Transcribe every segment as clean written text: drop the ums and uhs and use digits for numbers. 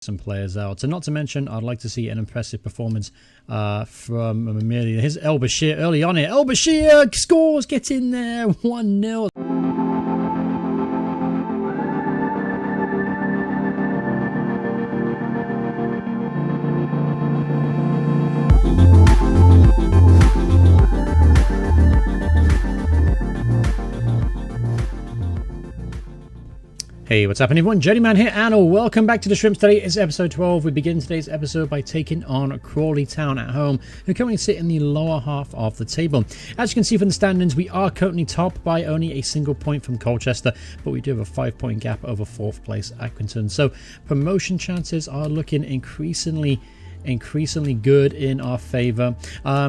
some players out. And not to mention, I'd like to see an impressive performance from Mamiri. Here's El Bashir early on here. El Bashir scores, gets in there, 1-0. Hey, what's happening everyone? Journeyman here and welcome back to the Shrimps. Today is episode 12. We begin today's episode by taking on Crawley Town at home, who currently sit in the lower half of the table. As you can see from the standings, we are currently top by only a single point from Colchester, but we do have a 5-point gap over 4th place Accrington. So promotion chances are looking increasingly good in our favor.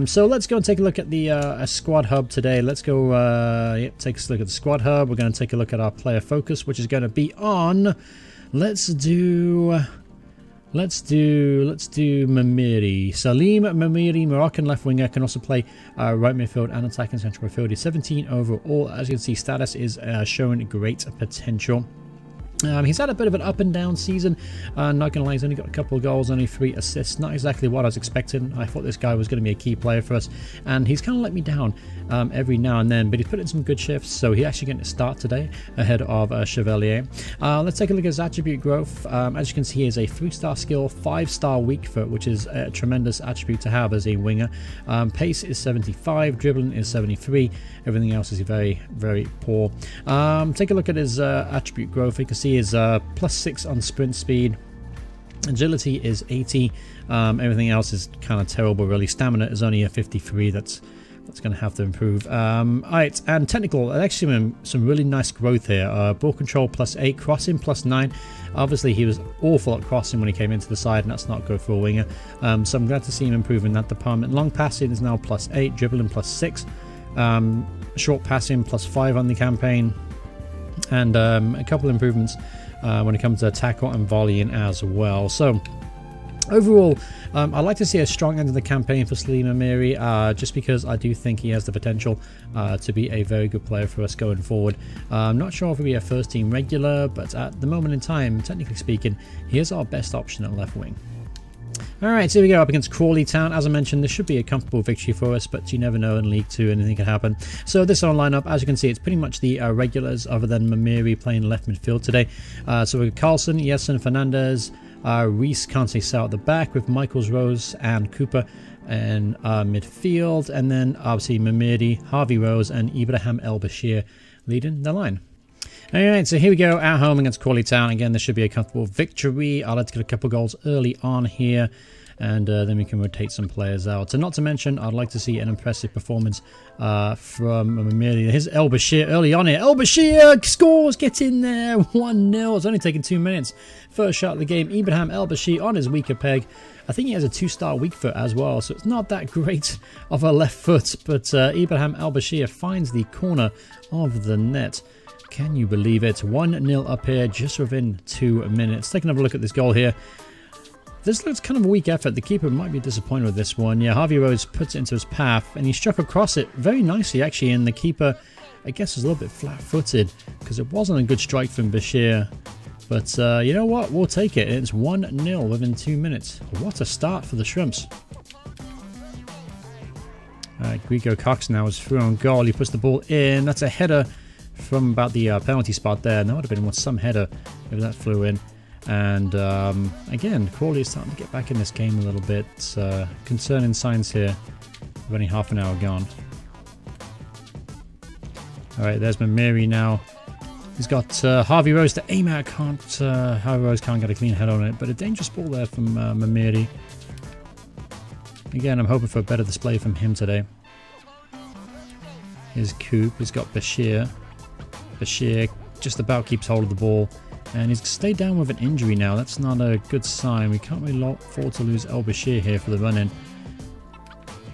So let's go and take a look at the squad hub today. Let's go take a look at the squad hub. We're going to take a look at our player focus, which is going to be on, let's do Mamiri. Salim Mamiri, Moroccan left winger, can also play right midfield and attacking central midfield. He's 17 overall. As you can see, status is showing great potential. He's had a bit of an up and down season, not gonna lie, he's only got a couple of goals, only 3 assists, not exactly what I was expecting. I thought this guy was going to be a key player for us, and he's kind of let me down every now and then, but he's put in some good shifts, so he's actually getting to start today ahead of Chevalier. Let's take a look at his attribute growth. As you can see, he has a 3-star skill, 5-star weak foot, which is a tremendous attribute to have as a winger. Pace is 75, dribbling is 73, everything else is very, very poor. Take a look at his attribute growth. You can see is +6 on sprint speed, agility is 80, everything else is kind of terrible really. Stamina is only a 53, that's going to have to improve. Alright, and technical, actually some really nice growth here. Ball control +8, crossing +9. Obviously he was awful at crossing when he came into the side, and that's not good for a winger, so I'm glad to see him improve in that department. Long passing is now +8, dribbling +6, short passing +5 on the campaign, and a couple of improvements when it comes to tackle and volleying as well. So overall, I'd like to see a strong end of the campaign for Salim Mamiri, just because I do think he has the potential to be a very good player for us going forward. I'm not sure if he'll be a first team regular, but at the moment in time, technically speaking, he is our best option at left wing. Alright, so here we go up against Crawley Town. As I mentioned, this should be a comfortable victory for us, but you never know in League 2, anything can happen. So this on lineup, as you can see, it's pretty much the regulars other than Mamiri playing left midfield today. So we've got Carlson, Yeson, Fernandez, Reese, can't say so at the back, with Michaels, Rose and Cooper in midfield, and then obviously Mamiri, Harvey Rose and Ibrahim El Bashir leading the line. Alright, so here we go at home against Crawley Town. Again, this should be a comfortable victory. I'd like to get a couple of goals early on here, and then we can rotate some players out. And not to mention, I'd like to see an impressive performance from Mamiri. Here's El Bashir early on here. El Bashir scores, gets in there, 1-0. It's only taken 2 minutes. First shot of the game, Ibrahim El Bashir on his weaker peg. I think he has a 2-star weak foot as well, so it's not that great of a left foot, but Ibrahim El Bashir finds the corner of the net. Can you believe it? 1-0 up here just within 2 minutes. Take another look at this goal here. This looks kind of a weak effort. The keeper might be disappointed with this one. Yeah, Harvey Rose puts it into his path, and he struck across it very nicely, actually, and the keeper, I guess, was a little bit flat-footed because it wasn't a good strike from Bashir. But you know what? We'll take it. It's 1-0 within 2 minutes. What a start for the Shrimps. Grigo Cox now is through on goal. He puts the ball in. That's a header from about the penalty spot there, and that would have been some header if that flew in. And again, Crawley is starting to get back in this game a little bit. Concerning signs here. We've only half an hour gone. Alright, there's Mamiri now. He's got Harvey Rose to aim at. Harvey Rose can't get a clean head on it, but a dangerous ball there from Mamiri. Again, I'm hoping for a better display from him today. Here's Coop. He's got Bashir. Bashir just about keeps hold of the ball, and he's stayed down with an injury now. That's not a good sign. We can't really afford to lose El Bashir here for the run-in.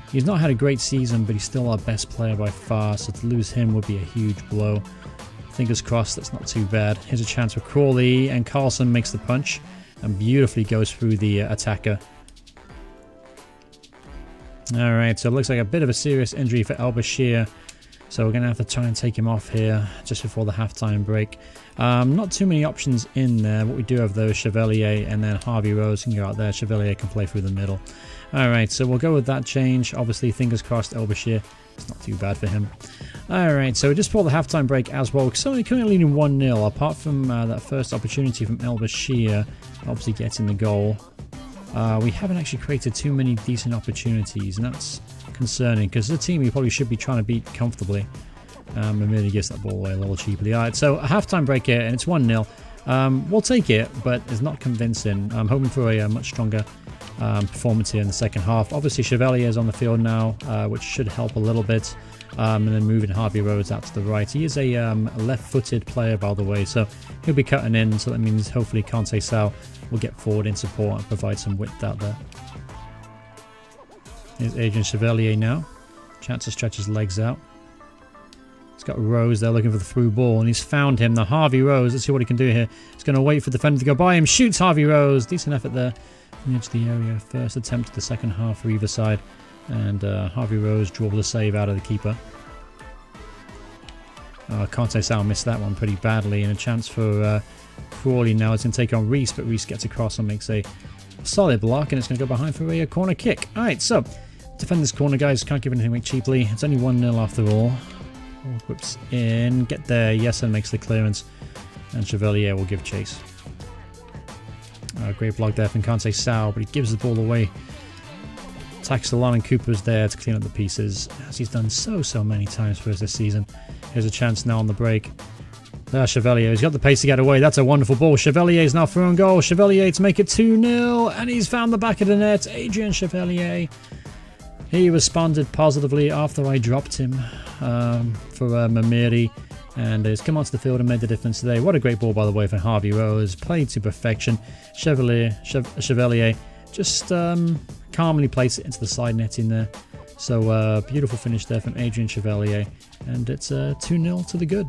He's not had a great season, but he's still our best player by far, so to lose him would be a huge blow. Fingers crossed, that's not too bad. Here's a chance for Crawley, and Carlson makes the punch and beautifully goes through the attacker. Alright, so it looks like a bit of a serious injury for El Bashir. So we're going to have to try and take him off here just before the halftime break. Not too many options in there. What we do have though is Chevalier and then Harvey Rose can go out there. Chevalier can play through the middle. Alright, so we'll go with that change. Obviously, fingers crossed, El Bashir. It's not too bad for him. Alright, so just before the halftime break as well. We're only currently leading 1-0. Apart from that first opportunity from El Bashir, obviously getting the goal. We haven't actually created too many decent opportunities, and that's concerning because the team we probably should be trying to beat comfortably. And really gets that ball away a little cheaply. Alright, so a halftime break here, and it's 1-0. We'll take it, but it's not convincing. I'm hoping for a much stronger performance here in the second half. Obviously, Chevalier is on the field now, which should help a little bit. And then moving Harvey Rose out to the right. He is a left-footed player, by the way, so he'll be cutting in. So that means hopefully Kante Sal will get forward in support and provide some width out there. Here's Adrian Chevalier now. Chance to stretch his legs out. He's got Rose there looking for the through ball, and he's found him. Now Harvey Rose, let's see what he can do here. He's going to wait for the defender to go by him. Shoots Harvey Rose. Decent effort there from the edge of the area. First attempt of the second half for either side. And Harvey Rose dribbled a save out of the keeper. Kante Sal missed that one pretty badly. And a chance for Crawley now. It's going to take on Reese, but Reese gets across and makes a solid block. And it's going to go behind for a corner kick. Alright, so defend this corner, guys. Can't give anything away cheaply. It's only 1-0 after all. Whips in. Get there. Yes, and makes the clearance. And Chevalier will give chase. Great block there from Kante Sal, but he gives the ball away. Attacks the line, and Cooper's there to clean up the pieces, as he's done so many times for us this season. Here's a chance now on the break. There's Chevalier. He's got the pace to get away. That's a wonderful ball. Chevalier is now through on goal. Chevalier to make it 2-0, and he's found the back of the net. Adrian Chevalier. He responded positively after I dropped him for Mamiri, and has come onto the field and made the difference today. What a great ball, by the way, for Harvey Rose. Played to perfection. Chevalier just calmly placed it into the side netting there. So beautiful finish there from Adrian Chevalier, and it's 2-0 to the good.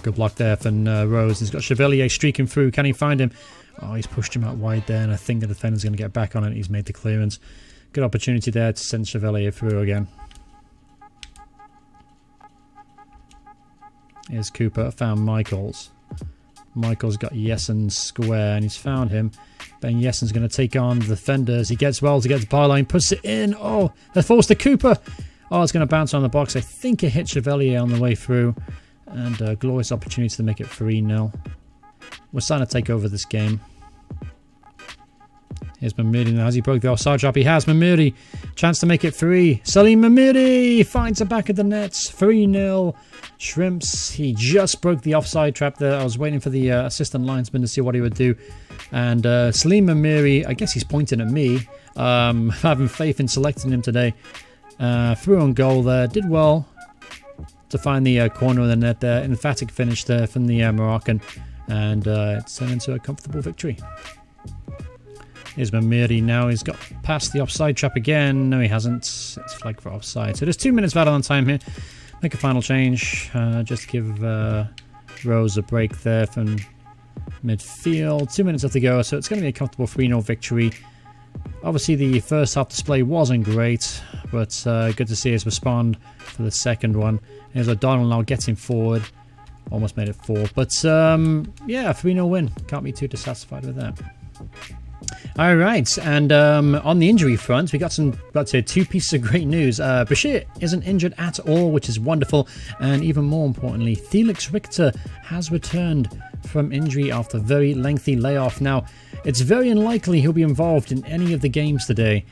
Good block there from Rose. He's got Chevalier streaking through. Can he find him? Oh, he's pushed him out wide there, and I think the defender's going to get back on it. He's made the clearance. Good opportunity there to send Chevalier through again. Here's Cooper. Found Michaels. Michaels got Yessen square, and he's found him. Ben Yessen's going to take on the defenders. He gets well to get the byline, puts it in. Oh, they're forced to Cooper. Oh, it's going to bounce on the box. I think it hit Chevalier on the way through. And a glorious opportunity to make it 3-0. We're starting to take over this game. Here's Mamiri now. Has he broke the offside trap? He has. Mamiri. Chance to make it 3. Salim Mamiri finds the back of the nets. 3-0. Shrimps. He just broke the offside trap there. I was waiting for the assistant linesman to see what he would do. And Salim Mamiri, I guess he's pointing at me. Having faith in selecting him today. Through on goal there. Did well to find the corner of the net there. Emphatic finish there from the Moroccan. And it's turned into a comfortable victory. Here's Mamiri now. He's got past the offside trap again. No, he hasn't. It's flagged for offside. So there's 2 minutes of added-on time here. Make a final change. Just to give Rose a break there from midfield. 2 minutes left to go. So it's going to be a comfortable 3-0 victory. Obviously, the first half display wasn't great, but good to see us respond for the second one. Here's O'Donnell now getting forward. Almost made it 4. But, yeah, 3-0 win. Can't be too dissatisfied with that. All right, and on the injury front, we got 2 pieces of great news. Bashir isn't injured at all, which is wonderful. And even more importantly, Felix Richter has returned from injury after a very lengthy layoff. Now, it's very unlikely he'll be involved in any of the games today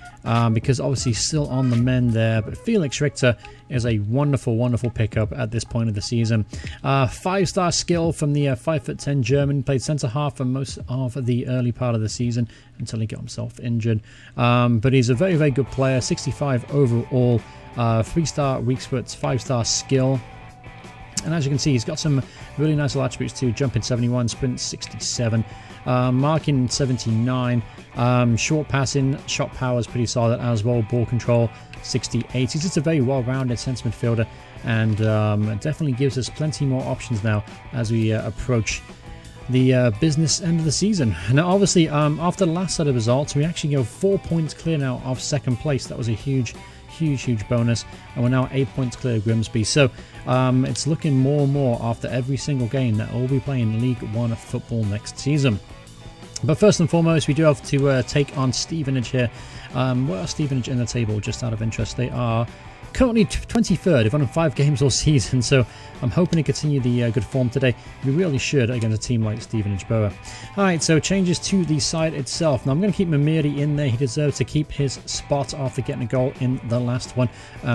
because obviously he's still on the mend there. But Felix Richter is a wonderful pickup at this point of the season. 5-star skill from the 5'10" German. Played centre half for most of the early part of the season until he got himself injured. But he's a very good player. 65 overall. 3-star weak foot, 5-star skill. And as you can see, he's got some really nice little attributes too. Jumping 71, sprint 67, marking 79, short passing, shot power is pretty solid as well. Ball control 68. He's just a very well-rounded centre midfielder, and definitely gives us plenty more options now as we approach the business end of the season. Now, obviously, after the last set of results, we actually go 4 points clear now of second place. That was a huge huge bonus, and we're now 8 points clear of Grimsby. So it's looking more and more after every single game that we'll be playing League One football next season. But first and foremost, we do have to take on Stevenage here. Where are Stevenage in the table, just out of interest? They are currently 23rd. They've won 5 games all season, so I'm hoping to continue the good form today. We really should against a team like Stevenage Borough. Alright, so changes to the side itself. Now I'm going to keep Mamiri in there. He deserves to keep his spot after getting a goal in the last one,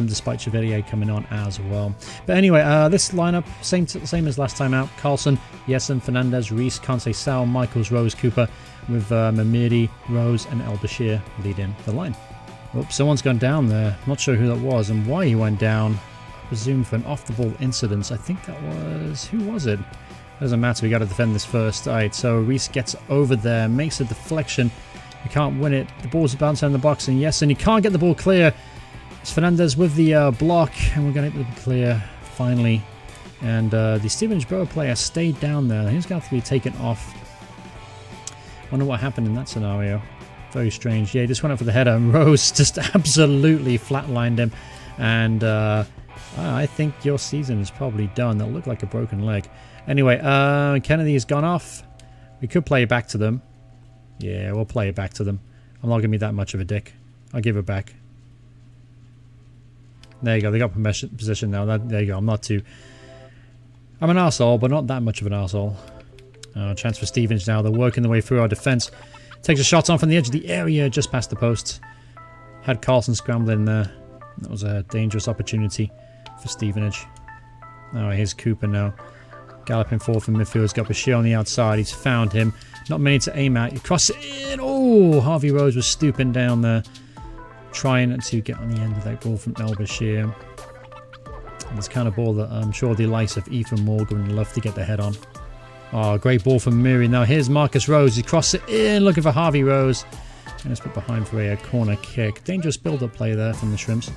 despite Chevalier coming on as well. But anyway, this lineup, same as last time out. Carlson, Yessen, Fernandez, Reese, Conte, Sal, Michaels, Rose, Cooper, with Mamiri, Rose and El Bashir leading the line. Oops, someone's gone down there. Not sure who that was and why he went down. I presume for an off-the-ball incident. I think that was... who was it? Doesn't matter, we got to defend this first. Alright, so Reese gets over there, makes a deflection. He can't win it. The ball's bouncing in the box, and yes, and he can't get the ball clear. It's Fernandez with the block, and we're going to get the clear, finally. And the Stevenage Borough player stayed down there. He's going to have to be taken off. Wonder what happened in that scenario. Very strange. Yeah, he just went up for the header, and Rose just absolutely flatlined him. And I think your season is probably done. That looked like a broken leg. Anyway, Kennedy has gone off. We could play it back to them. Yeah, we'll play it back to them. I'm not going to be that much of a dick. I'll give it back. There you go. They got possession now. There you go. I'm an arsehole, but not that much of an arsehole. Chance for Stevenage now. They're working their way through our defence. Takes a shot on from the edge of the area, just past the post. Had Carlson scrambling there. That was a dangerous opportunity for Stevenage. Oh, here's Cooper now. Galloping forward from midfield. He's got Bashir on the outside. He's found him. Not many to aim at. He crosses it in. Oh, Harvey Rose was stooping down there, trying to get on the end of that ball from El Bashir. This kind of ball that I'm sure the likes of Ethan Morgan would love to get their head on. Oh, great ball from Miri. Now here's Marcus Rose. He crosses it in, looking for Harvey Rose. And it's put behind for a corner kick. Dangerous build-up play there from the Shrimps.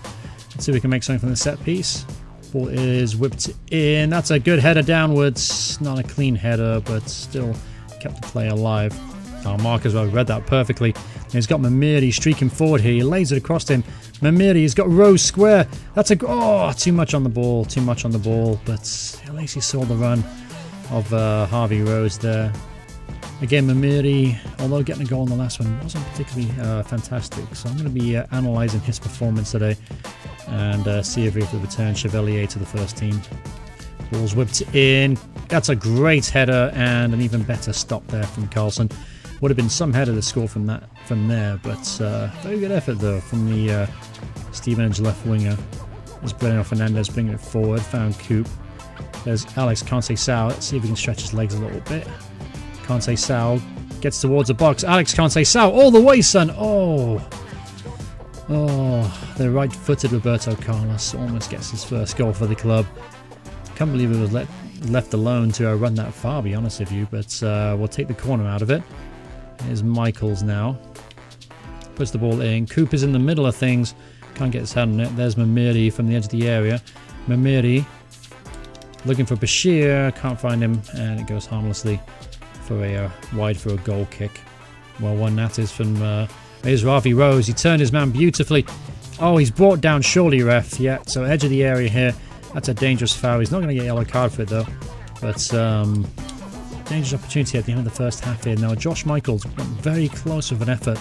Let's see if we can make something from the set piece. Ball is whipped in. That's a good header downwards. Not a clean header, but still kept the play alive. Oh, Marcus Rose read that perfectly. And he's got Mamiri streaking forward here. He lays it across him. Mamiri, he's got Rose square. That's a... oh, too much on the ball. Too much on the ball. But at least he saw the run of Harvey Rose there. Again, Mamiri, although getting a goal in the last one wasn't particularly fantastic, so I'm going to be analysing his performance today and see if we can return Chevalier to the first team. Ball's whipped in. That's a great header and an even better stop there from Carlson. Would have been some header to score from there, but very good effort though from the Stevenage left winger. There's Breno Fernandez bringing it forward, found Coop. There's Alex Conte-Sal. Let's see if he can stretch his legs a little bit. Conte-Sal gets towards the box. Alex Conte-Sal all the way, son. Oh, the right-footed Roberto Carlos almost gets his first goal for the club. Can't believe it was left alone to run that far, be honest with you, but we'll take the corner out of it. Here's Michaels now. Puts the ball in. Coop is in the middle of things. Can't get his hand on it. There's Mamiri from the edge of the area. Mamiri looking for Bashir. Can't find him, and it goes harmlessly for a wide for a goal kick. Well, one that is from here's Harvey Rose. He turned his man beautifully. Oh, he's brought down surely, ref. Yeah, so edge of the area here. That's a dangerous foul. He's not going to get a yellow card for it though. But dangerous opportunity at the end of the first half here. Now Josh Michaels went very close with an effort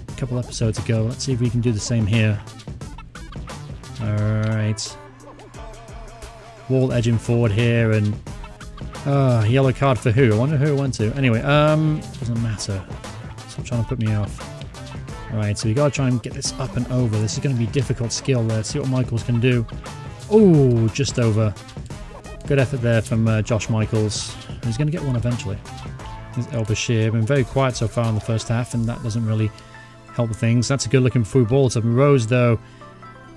a couple episodes ago. Let's see if we can do the same here. Alright. Wall edging forward here, and yellow card for who? I wonder who it went to. Anyway, doesn't matter. Stop trying to put me off. Alright, so we gotta try and get this up and over. This is gonna be difficult skill there. See what Michaels can do. Oh, just over. Good effort there from Josh Michaels. He's gonna get one eventually. There's El Bashir. Been very quiet so far in the first half, and that doesn't really help things. That's a good looking through ball to Rose though.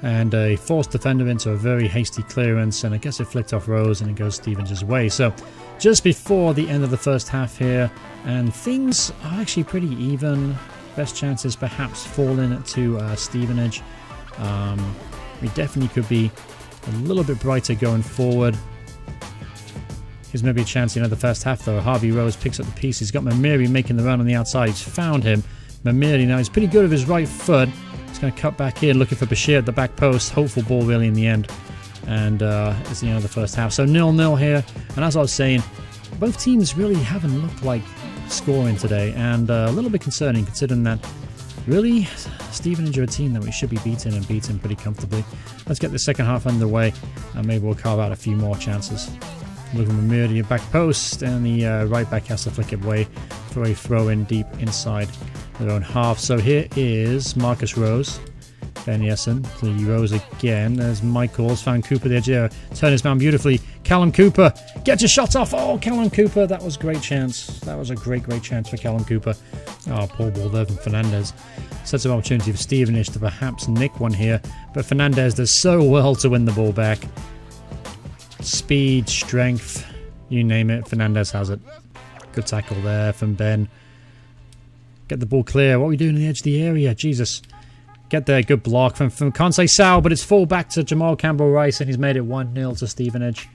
And a forced defender into a very hasty clearance, and I guess it flicked off Rose and it goes Stevenage' way. So just before the end of the first half here, and things are actually pretty even. Best chances perhaps falling to Stevenage. We definitely could be a little bit brighter going forward. Here's maybe a chance in the first half though. Harvey Rose picks up the piece. He's got Mamiri making the run on the outside. He's found him. Mamiri now, he's pretty good with his right foot. going to cut back in, looking for Bashir at the back post. Hopeful ball really in the end. And it's the end of the first half. So 0-0 here. And as I was saying, both teams really haven't looked like scoring today. And a little bit concerning considering that really Stevenage are a team that we should be beating and beating pretty comfortably. Let's get the second half underway and maybe we'll carve out a few more chances. Looking for Murdy at back post, and the right back has to flick it away for a throw in deep inside their own half. So here is Marcus Rose. Ben Jessen to Rose again. There's Michaels, found Cooper the edge here. Turn his man beautifully. Callum Cooper, get your shot off. Oh, Callum Cooper, that was a great chance. That was a great chance for Callum Cooper. Oh, poor ball there from Fernandez. Sets an opportunity for Stevenage to perhaps nick one here. But Fernandez does so well to win the ball back. Speed, strength, you name it, Fernandez has it. Good tackle there from Ben. Get the ball clear. What are we doing on the edge of the area? Jesus. Get there, good block from Kansai Sal, but it's full back to Jamal Campbell-Rice, and he's made it 1-0 to Stevenage.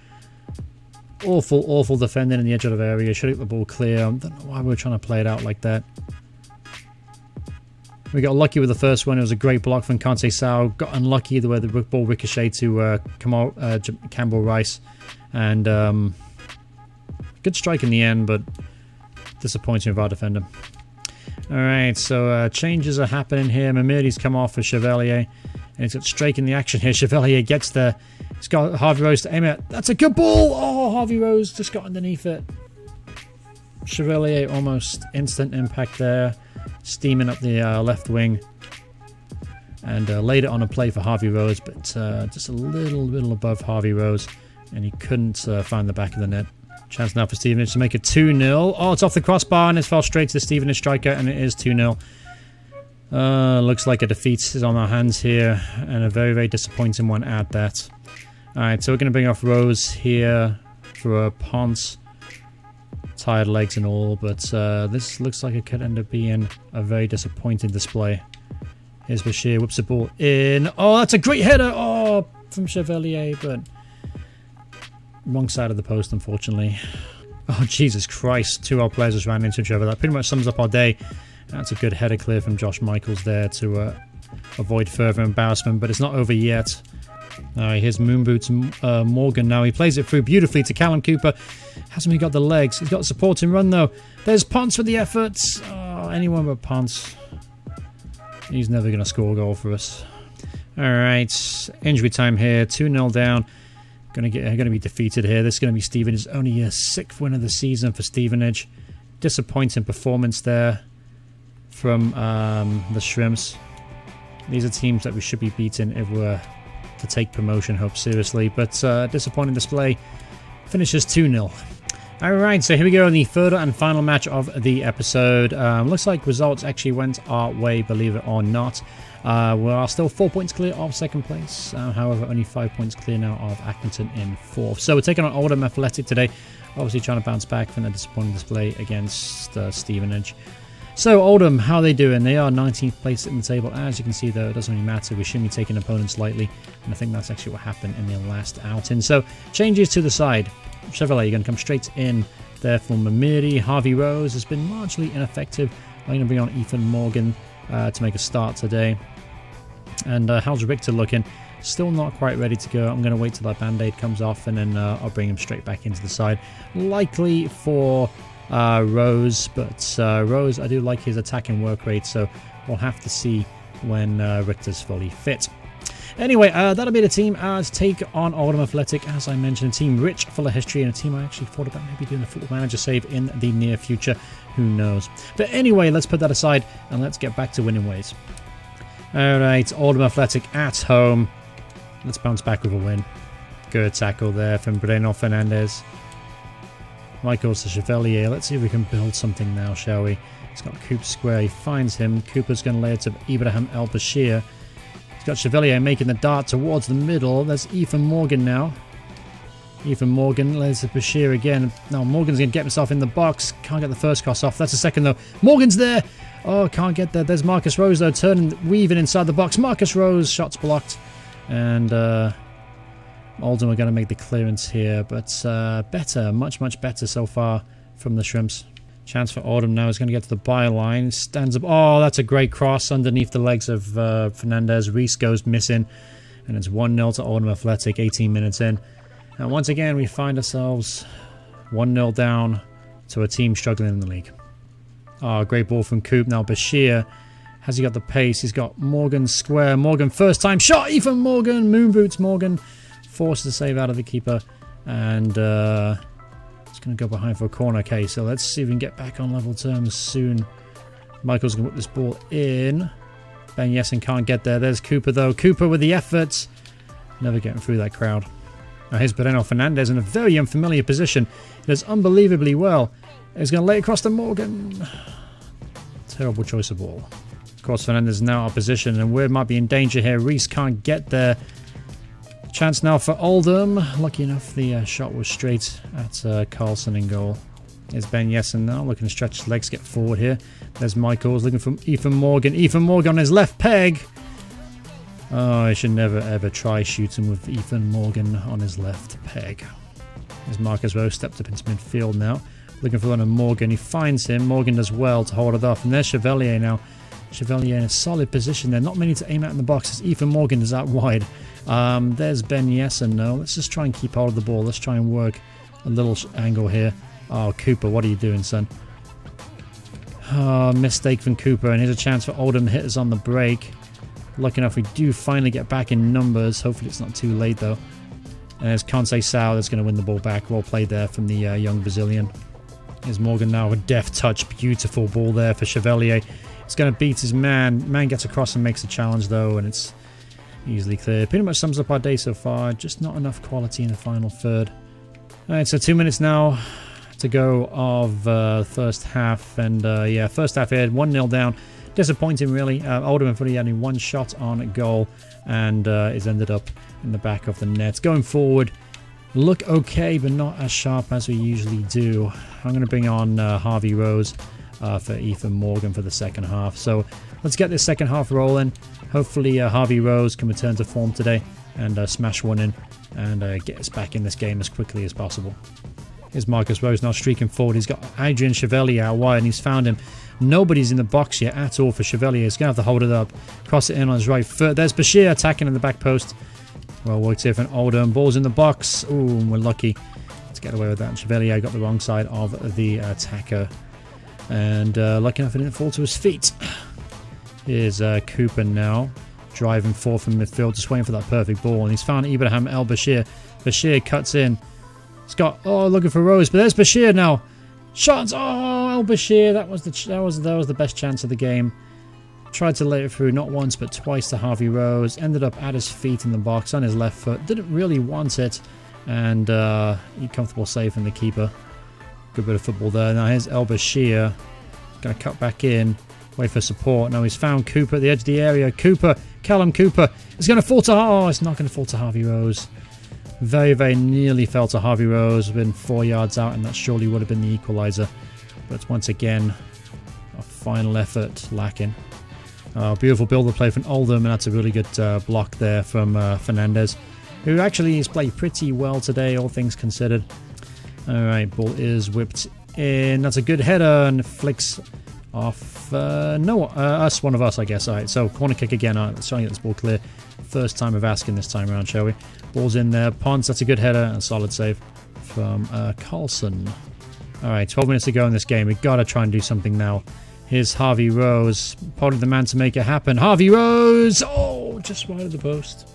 Awful defending in the edge of the area. Should have got the ball clear. I don't know why we were trying to play it out like that. We got lucky with the first one. It was a great block from Kansai Sal. Got unlucky the way the ball ricocheted to Campbell-Rice. And good strike in the end, but disappointing with our defender. Alright, so changes are happening here. Mamirdi's come off for Chevalier. And he's got Strake in the action here. Chevalier gets there. He's got Harvey Rose to aim at. That's a good ball! Oh, Harvey Rose just got underneath it. Chevalier almost instant impact there. Steaming up the left wing. And laid it on a play for Harvey Rose, but just a little above Harvey Rose. And he couldn't find the back of the net. Chance now for Stevenage to make it 2-0. Oh, it's off the crossbar and it's fell straight to the Stevenage striker, and it is 2-0. Looks like a defeat is on our hands here, and a very disappointing one at that. Alright, so we're going to bring off Rose here for Ponce. Tired legs and all, but this looks like it could end up being a very disappointing display. Here's Bashir, whips the ball in. Oh, that's a great header! Oh, from Chevalier, but wrong side of the post, unfortunately. Oh, Jesus Christ. Two of our players just ran into each other. That pretty much sums up our day. That's a good header clear from Josh Michaels there to avoid further embarrassment, but it's not over yet. Alright, here's Moonboot Morgan now. He plays it through beautifully to Callum Cooper. Hasn't he got the legs? He's got the supporting run, though. There's Ponce for the efforts. Oh, anyone but Ponce. He's never going to score a goal for us. Alright, injury time here. 2-0 down. Going to be defeated here. This is going to be Stevenage. Only a 6th win of the season for Stevenage. Disappointing performance there from the Shrimps. These are teams that we should be beating if we're to take promotion hopes seriously. But disappointing display. Finishes 2-0. Alright, so here we go. The third and final match of the episode. Looks like results actually went our way, believe it or not. We are still 4 points clear of second place. However, only 5 points clear now of Accrington in 4th. So we're taking on Oldham Athletic today. Obviously trying to bounce back from the disappointing display against Stevenage. So Oldham, how are they doing? They are 19th place in the table. As you can see, though, it doesn't really matter. We shouldn't be taking opponents lightly. And I think that's actually what happened in the last outing. So changes to the side. Chevrolet, you're going to come straight in there for Mamiri. Harvey Rose has been largely ineffective. I'm going to bring on Ethan Morgan to make a start today. And how's Richter looking? Still not quite ready to go. I'm going to wait till that band-aid comes off, and then I'll bring him straight back into the side. Likely for Rose, but Rose, I do like his attacking work rate, so we'll have to see when Richter's fully fit. Anyway, that'll be the team as take on Oldham Athletic. As I mentioned, a team rich, full of history, and a team I actually thought about maybe doing a Football Manager save in the near future. Who knows? But anyway, let's put that aside and let's get back to winning ways. Alright, Oldham Athletic at home. Let's bounce back with a win. Good tackle there from Breno Fernandez. Michaels to Chevalier. Let's see if we can build something now, shall we? He's got Coop square. He finds him. Cooper's going to lay it to Ibrahim El Bashir. He's got Chevalier making the dart towards the middle. There's Ethan Morgan now. Ethan Morgan lays to Bashir again. Now Morgan's going to get himself in the box. Can't get the first cross off. That's the second though. Morgan's there. Oh, can't get there. There's Marcus Rose though, turning, weaving inside the box. Marcus Rose, shots blocked. And Oldham are going to make the clearance here, but better, much better so far from the Shrimps. Chance for Oldham now. He's going to get to the byline. Stands up. Oh, that's a great cross underneath the legs of Fernandez. Reese goes missing. And it's 1-0 to Oldham Athletic, 18 minutes in. And once again, we find ourselves 1-0 down to a team struggling in the league. Oh, great ball from Coop. Now Bashir. Has he got the pace? He's got Morgan square. Morgan first time shot. Ethan Morgan. Moon boots Morgan. Forces the save out of the keeper. And it's going to go behind for a corner. Okay, so let's see if we can get back on level terms soon. Michael's going to put this ball in. Ben Yessen can't get there. There's Cooper though. Cooper with the effort. Never getting through that crowd. Now here's Pedro Fernandez in a very unfamiliar position. He does unbelievably well. He's going to lay it across to Morgan. Terrible choice of ball. Of course, Fernandez is now out of position, and we might be in danger here. Reese can't get there. Chance now for Oldham. Lucky enough, the shot was straight at Carlson in goal. Here's Ben Yessen now, looking to stretch his legs, get forward here. There's Michaels looking for Ethan Morgan. Ethan Morgan on his left peg. Oh, I should never ever try shooting with Ethan Morgan on his left peg. There's Marcus Rose, stepped up into midfield now. Looking for Leonard Morgan. He finds him. Morgan does well to hold it off. And there's Chevalier now. Chevalier in a solid position there. Not many to aim at in the box as Ethan Morgan is out wide. There's Ben Yessen now. Let's just try and keep hold of the ball. Let's try and work a little angle here. Oh, Cooper, what are you doing, son? Oh, mistake from Cooper. And here's a chance for Oldham hitters on the break. Lucky enough, we do finally get back in numbers. Hopefully it's not too late, though. And there's Conceição that's going to win the ball back. Well played there from the young Brazilian. Here's Morgan now with deft touch. Beautiful ball there for Chevalier. He's going to beat his man. Man gets across and makes the challenge, though, and it's easily clear. Pretty much sums up our day so far. Just not enough quality in the final third. Alright, so 2 minutes now to go of first half. And yeah, first half here, 1-0 down. Disappointing, really. Oldham have only had one shot on goal and is ended up in the back of the net. Going forward, look okay, but not as sharp as we usually do. I'm going to bring on Harvey Rose for Ethan Morgan for the second half. So let's get this second half rolling. Hopefully Harvey Rose can return to form today and smash one in and get us back in this game as quickly as possible. Here's Marcus Rose now streaking forward. He's got Adrian Chevalier out wide and he's found him. Nobody's in the box yet at all for Chevalier. He's going to have to hold it up. Cross it in on his right foot. There's Bashir attacking in the back post. Well worked here from Oldham. Ball's in the box. Ooh, we're lucky to get away with that. And Chevalier got the wrong side of the attacker. And lucky enough it didn't fall to his feet. Here's Cooper now. Driving forward from midfield. Just waiting for that perfect ball. And he's found Ibrahim El Bashir. Bashir cuts in. He's got, oh, looking for Rose. But there's Bashir now. Shots! Oh, El Bashir. That was the best chance of the game. Tried to lay it through not once but twice to Harvey Rose. Ended up at his feet in the box on his left foot. Didn't really want it. And comfortable save from the keeper. Good bit of football there. Now here's El Bashir. Going to cut back in. Wait for support. Now he's found Cooper at the edge of the area. Cooper. Callum Cooper. It's going to fall to... Oh, it's not going to fall to Harvey Rose. Very, very nearly fell to Harvey Rose. Been 4 yards out and that surely would have been the equaliser. But once again, a final effort lacking. Beautiful build of play from Oldham, and that's a really good block there from Fernandez, who actually has played pretty well today, all things considered. Alright, ball is whipped in. That's a good header and flicks off one of us, I guess. Alright, so corner kick again. Let's try and get this ball clear. First time of asking this time around, shall we? Ball's in there. Ponce, that's a good header and a solid save from Carlson. Alright, 12 minutes to go in this game. We've got to try and do something now. Here's Harvey Rose. Probably the man to make it happen. Harvey Rose! Oh, just wide of the post.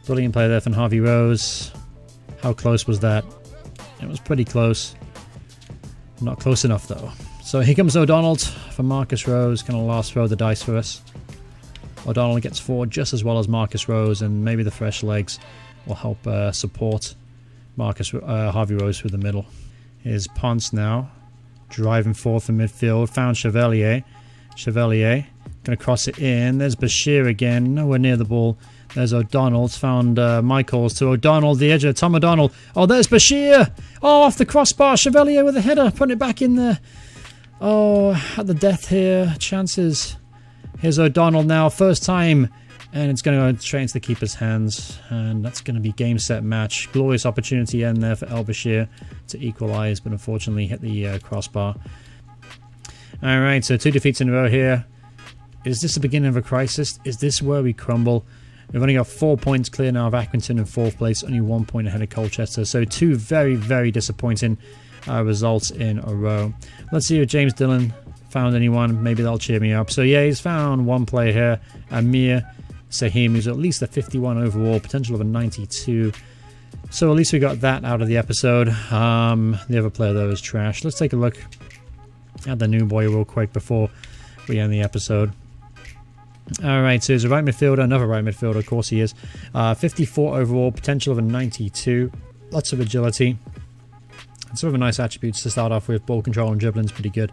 Brilliant play there from Harvey Rose. How close was that? It was pretty close. Not close enough, though. So here comes O'Donnell for Marcus Rose. Going to last throw the dice for us. O'Donnell gets forward just as well as Marcus Rose, and maybe the fresh legs will help support Harvey Rose through the middle. Here's Ponce now. Driving forward from midfield. Found Chevalier. Chevalier. Going to cross it in. There's Bashir again. Nowhere near the ball. There's O'Donnell. Found Michaels to O'Donnell. The edge of Tom O'Donnell. Oh, there's Bashir. Oh, off the crossbar. Chevalier with a header. Putting it back in there. Oh, at the death here. Chances. Here's O'Donnell now. First time. And it's going to go straight into the keeper's hands. And that's going to be game, set, match. Glorious opportunity in there for El Bashir to equalise. But unfortunately hit the crossbar. Alright, so 2 defeats in a row here. Is this the beginning of a crisis? Is this where we crumble? We've only got 4 points clear now of Accrington in 4th place, only 1 point ahead of Colchester. So 2 very, very disappointing results in a row. Let's see if James Dillon found anyone. Maybe that'll cheer me up. So yeah, he's found one player here, Amir Sahim, who's at least a 51 overall, potential of a 92. So at least we got that out of the episode. The other player though is trash. Let's take a look at the new boy real quick before we end the episode. Alright, so he's a right midfielder, another right midfielder, of course he is. 54 overall, potential of a 92. Lots of agility. Some of the nice attributes to start off with. Ball control and dribbling's pretty good.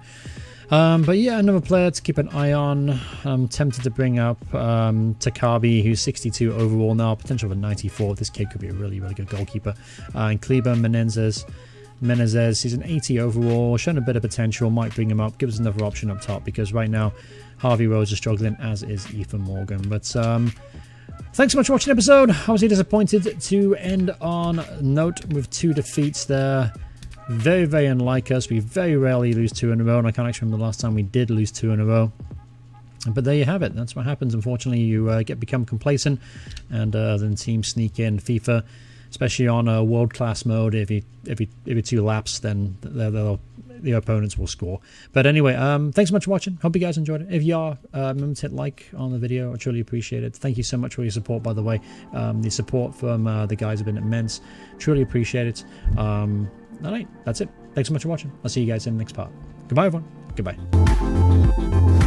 But yeah, another player to keep an eye on. I'm tempted to bring up Takabi, who's 62 overall now, potential of a 94. This kid could be a really, really good goalkeeper. And Kleber Menezes, he's an 80 overall, showing a bit of potential, might bring him up, give us another option up top, because right now Harvey Rose is struggling, as is Ethan Morgan. But thanks so much for watching the episode. I was disappointed to end on a note with 2 defeats there. Very, very unlike us. We very rarely lose 2 in a row, and I can't actually remember the last time we did lose 2 in a row. But there you have it. That's what happens. Unfortunately, you become complacent, and then teams sneak in. FIFA, especially on a world-class mode, if you 2 laps, then the opponents will score. But anyway, thanks so much for watching. Hope you guys enjoyed it. If you are, remember to hit like on the video. I truly appreciate it. Thank you so much for your support, by the way. The support from the guys have been immense. Truly appreciate it. Alright, that's it. Thanks so much for watching. I'll see you guys in the next part. Goodbye, everyone. Goodbye.